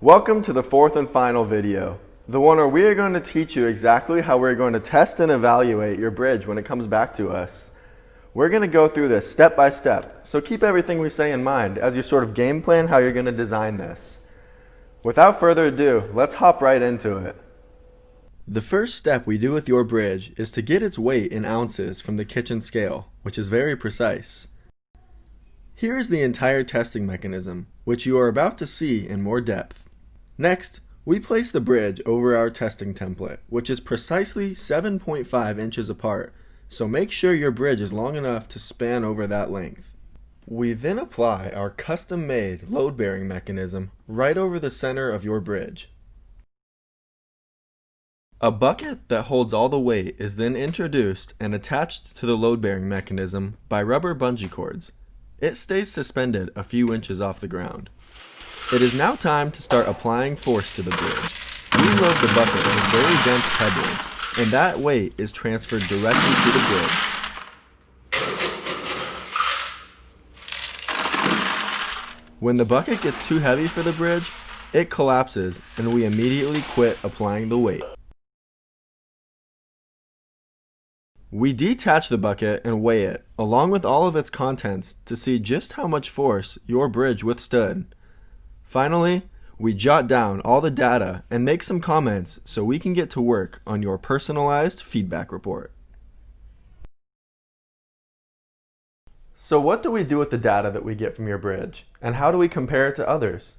Welcome to the fourth and final video, the one where we are going to teach you exactly how we're going to test and evaluate your bridge when it comes back to us. We're going to go through this step by step, so keep everything we say in mind as you sort of game plan how you're going to design this. Without further ado, let's hop right into it. The first step we do with your bridge is to get its weight in ounces from the kitchen scale, which is very precise. Here is the entire testing mechanism, which you are about to see in more depth. Next, we place the bridge over our testing template, which is precisely 7.5 inches apart, so make sure your bridge is long enough to span over that length. We then apply our custom-made load-bearing mechanism right over the center of your bridge. A bucket that holds all the weight is then introduced and attached to the load-bearing mechanism by rubber bungee cords. It stays suspended a few inches off the ground. It is now time to start applying force to the bridge. We load the bucket with very dense pebbles, and that weight is transferred directly to the bridge. When the bucket gets too heavy for the bridge, it collapses and we immediately quit applying the weight. We detach the bucket and weigh it, along with all of its contents, to see just how much force your bridge withstood. Finally, we jot down all the data and make some comments so we can get to work on your personalized feedback report. So what do we do with the data that we get from your bridge, and how do we compare it to others?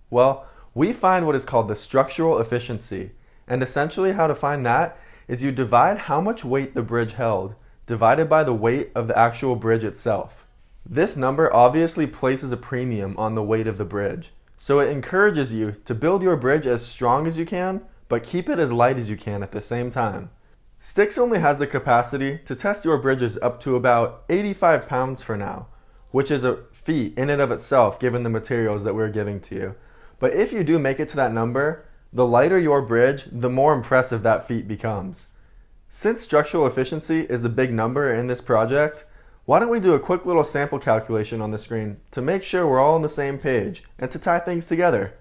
Well, we find what is called the structural efficiency, and essentially how to find that is you divide how much weight the bridge held, divided by the weight of the actual bridge itself. This number obviously places a premium on the weight of the bridge, so it encourages you to build your bridge as strong as you can, but keep it as light as you can at the same time. STIIX only has the capacity to test your bridges up to about 85 pounds for now, which is a feat in and of itself given the materials that we're giving to you. But if you do make it to that number, the lighter your bridge, the more impressive that feat becomes. Since structural efficiency is the big number in this project, why don't we do a quick little sample calculation on the screen to make sure we're all on the same page and to tie things together.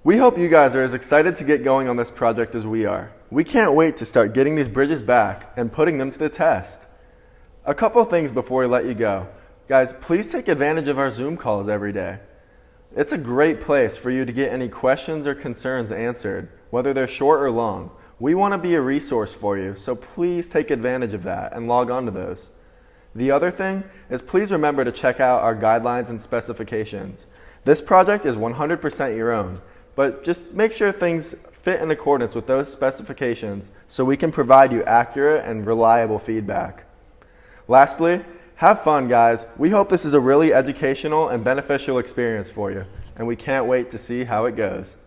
We hope you guys are as excited to get going on this project as we are. We can't wait to start getting these bridges back and putting them to the test. A couple things before we let you go. Guys, please take advantage of our Zoom calls every day. It's a great place for you to get any questions or concerns answered, whether they're short or long. We want to be a resource for you, so please take advantage of that and log on to those. The other thing is please remember to check out our guidelines and specifications. This project is 100% your own, but just make sure things fit in accordance with those specifications so we can provide you accurate and reliable feedback. Lastly, have fun, guys. We hope this is a really educational and beneficial experience for you, and we can't wait to see how it goes.